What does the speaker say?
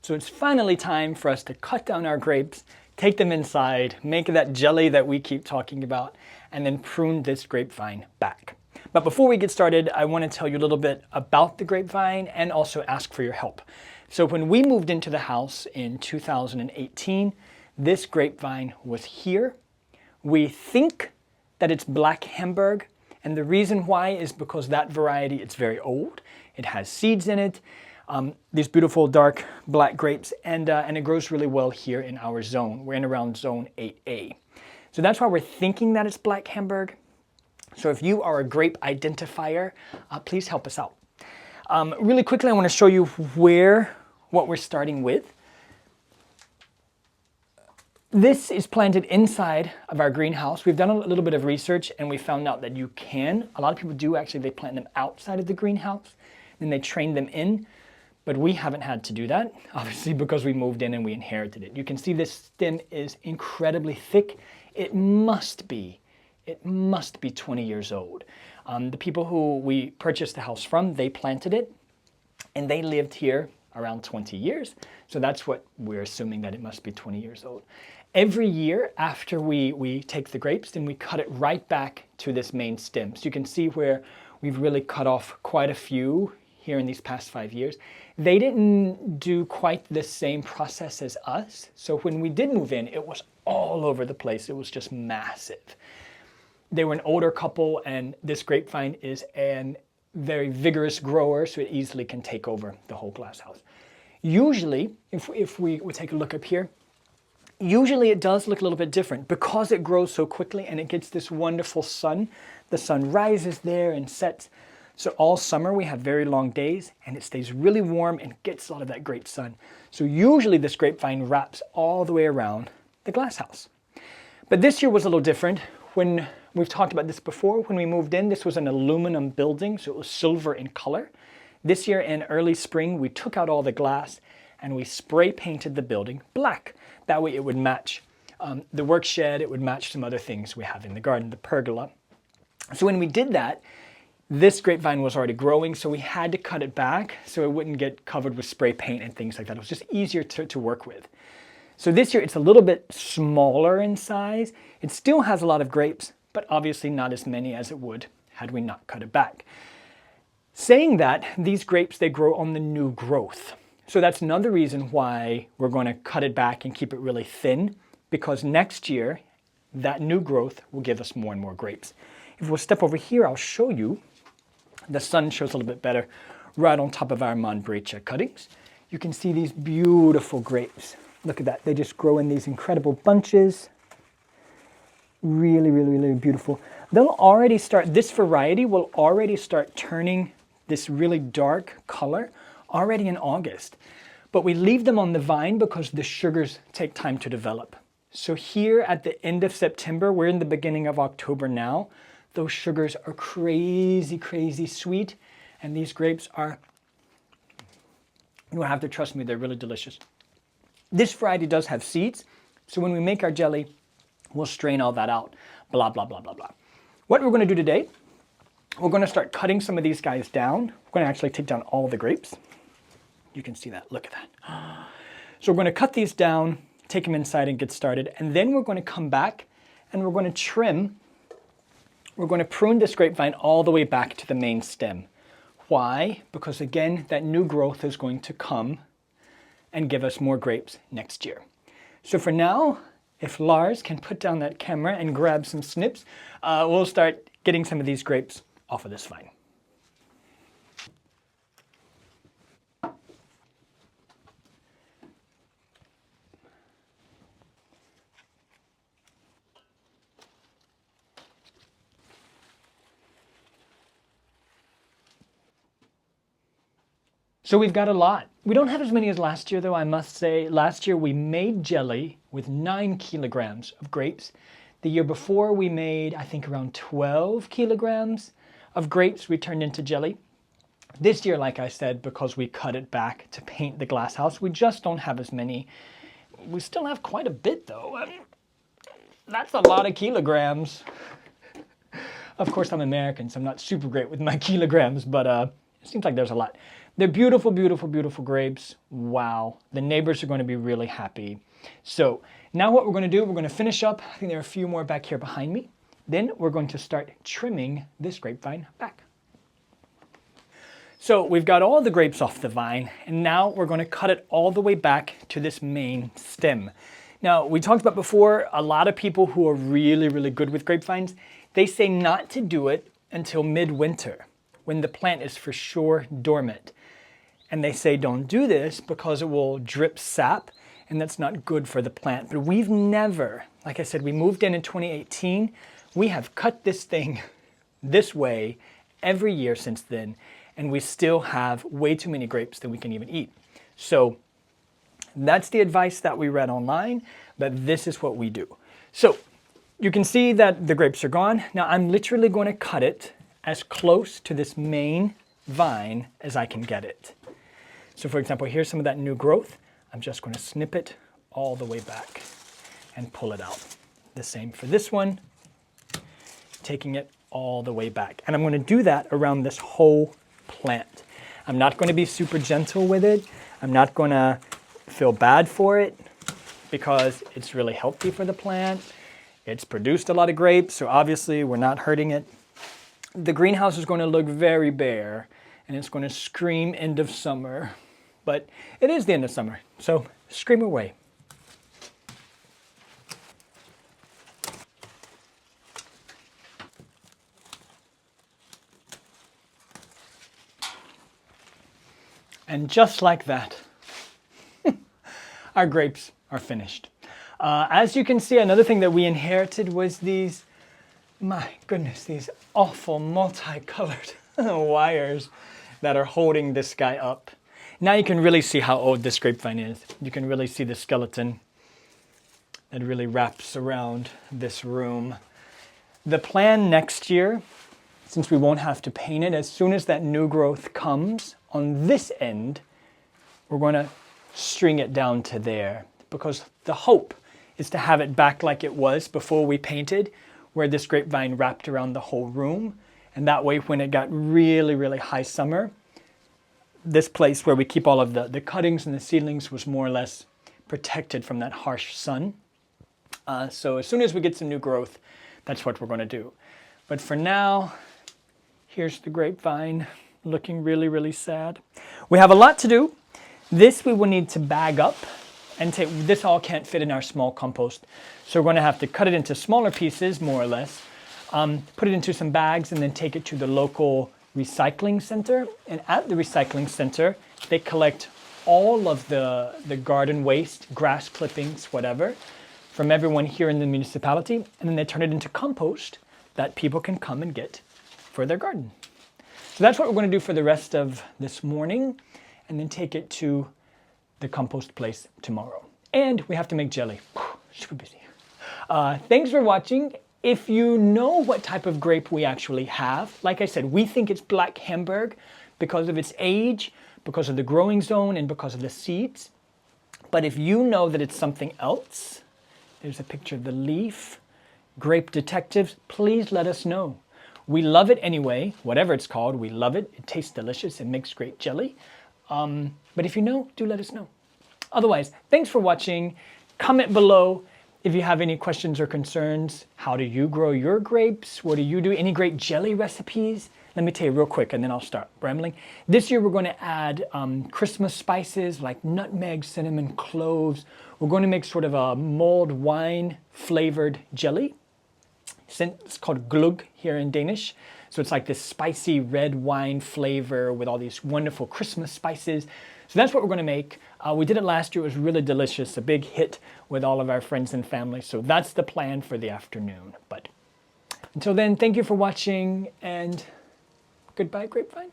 So it's finally time for us to cut down our grapes, take them inside, make that jelly that we keep talking about, and then prune this grapevine back. But before we get started, I want to tell you a little bit about the grapevine and also ask for your help. So when we moved into the house in 2018, this grapevine was here. We think that it's Black Hamburg, and the reason why is because that variety, it's very old. It has seeds in it, these beautiful dark black grapes, and it grows really well here in our zone. We're in around zone 8A. So that's why we're thinking that it's Black Hamburg. So if you are a grape identifier, please help us out. Really quickly, I want to show you what we're starting with. This is planted inside of our greenhouse. We've done a little bit of research and we found out that you can. A lot of people do actually, they plant them outside of the greenhouse, then they train them in. But we haven't had to do that, obviously, because we moved in and we inherited it. You can see this stem is incredibly thick. It must be 20 years old. The people who we purchased the house from, they planted it and they lived here around 20 years. So that's what we're assuming, that it must be 20 years old. Every year after we take the grapes, then we cut it right back to this main stem. So you can see where we've really cut off quite a few here in these past 5 years. They didn't do quite the same process as us. So when we did move in, it was all over the place. It was just massive. They were an older couple, and this grapevine is a very vigorous grower, so it easily can take over the whole glass house. Usually, if we take a look up here, usually it does look a little bit different because it grows so quickly and it gets this wonderful sun. The sun rises there and sets. So all summer we have very long days and it stays really warm and gets a lot of that great sun. So usually this grapevine wraps all the way around the glass house. But this year was a little different. When we've talked about this before, when we moved in, this was an aluminum building, so it was silver in color. This year in early spring, we took out all the glass and we spray painted the building black. That way it would match the work shed, it would match some other things we have in the garden, the pergola. So when we did that, this grapevine was already growing, so we had to cut it back so it wouldn't get covered with spray paint and things like that. It was just easier to work with. So this year it's a little bit smaller in size. It still has a lot of grapes, but obviously not as many as it would had we not cut it back. Saying that, these grapes, they grow on the new growth. So that's another reason why we're going to cut it back and keep it really thin, because next year that new growth will give us more and more grapes. If we'll step over here, I'll show you. The sun shows a little bit better right on top of our Monbrecha cuttings. You can see these beautiful grapes. Look at that. They just grow in these incredible bunches. Really, really, really beautiful. They'll already start, this variety will already start turning this really dark color already in August. But we leave them on the vine because the sugars take time to develop. So here at the end of September, we're in the beginning of October now. Those sugars are crazy, crazy sweet. And these grapes are, you have to trust me, they're really delicious. This variety does have seeds. So when we make our jelly, we'll strain all that out, blah, blah, blah, blah, blah. What we're going to do today, we're going to start cutting some of these guys down. We're going to actually take down all the grapes. You can see that. Look at that. So we're going to cut these down, take them inside and get started. And then we're going to come back and we're going to trim. We're going to prune this grapevine all the way back to the main stem. Why? Because again, that new growth is going to come and give us more grapes next year. So for now, if Lars can put down that camera and grab some snips, we'll start getting some of these grapes off of this vine. So we've got a lot. We don't have as many as last year, though, I must say. Last year we made jelly with 9 kilograms of grapes. The year before we made, I think, around 12 kilograms of grapes we turned into jelly. This year, like I said, because we cut it back to paint the glass house, we just don't have as many. We still have quite a bit, though. That's a lot of kilograms. Of course, I'm American, so I'm not super great with my kilograms, but it seems like there's a lot. They're beautiful, beautiful, beautiful grapes. Wow. The neighbors are going to be really happy. So now what we're going to do, we're going to finish up. I think there are a few more back here behind me. Then we're going to start trimming this grapevine back. So we've got all the grapes off the vine, and now we're going to cut it all the way back to this main stem. Now, we talked about before, a lot of people who are really, really good with grapevines, they say not to do it until midwinter, when the plant is for sure dormant. And they say don't do this because it will drip sap, and that's not good for the plant. But we've never, like I said, we moved in 2018. We have cut this thing this way every year since then, and we still have way too many grapes that we can even eat. So that's the advice that we read online, but this is what we do. So you can see that the grapes are gone. Now I'm literally going to cut it as close to this main vine as I can get it. So for example, here's some of that new growth. I'm just going to snip it all the way back and pull it out. The same for this one, taking it all the way back. And I'm going to do that around this whole plant. I'm not going to be super gentle with it. I'm not going to feel bad for it because it's really healthy for the plant. It's produced a lot of grapes, so obviously we're not hurting it. The greenhouse is going to look very bare and it's going to scream end of summer, but it is the end of summer, so scream away. And just like that, our grapes are finished. As you can see, another thing that we inherited was these, my goodness, these awful multicolored wires that are holding this guy up. Now you can really see how old this grapevine is. You can really see the skeleton that really wraps around this room. The plan next year, since we won't have to paint it, as soon as that new growth comes on this end, we're going to string it down to there, because the hope is to have it back like it was before we painted, where this grapevine wrapped around the whole room. And that way, when it got really, really high summer, this place where we keep all of the cuttings and the seedlings was more or less protected from that harsh sun. So as soon as we get some new growth, that's what we're going to do. But for now, here's the grapevine looking really, really sad. We have a lot to do. This we will need to bag up and take. This all can't fit in our small compost. So we're going to have to cut it into smaller pieces, more or less, put it into some bags, and then take it to the local recycling center. And at the recycling center, they collect all of the garden waste, grass clippings, whatever, from everyone here in the municipality. And then they turn it into compost that people can come and get for their garden. So that's what we're going to do for the rest of this morning, and then take it to the compost place tomorrow. And we have to make jelly. Super busy. Thanks for watching. If you know what type of grape we actually have, like I said, we think it's black Hamburg because of its age, because of the growing zone, and because of the seeds. But if you know that it's something else, there's a picture of the leaf, grape detectives, please let us know. We love it anyway, whatever it's called, we love it. It tastes delicious, it makes great jelly. But if you know, do let us know. Otherwise, thanks for watching. Comment below if you have any questions or concerns. How do you grow your grapes? What do you do? Any great jelly recipes? Let me tell you real quick and then I'll start rambling. This year we're going to add Christmas spices like nutmeg, cinnamon, cloves. We're going to make sort of a mulled wine flavored jelly. It's called glug here in Danish. So it's like this spicy red wine flavor with all these wonderful Christmas spices. So that's what we're going to make. We did it last year. It was really delicious, a big hit with all of our friends and family. So that's the plan for the afternoon. But until then, thank you for watching and goodbye, grapevine.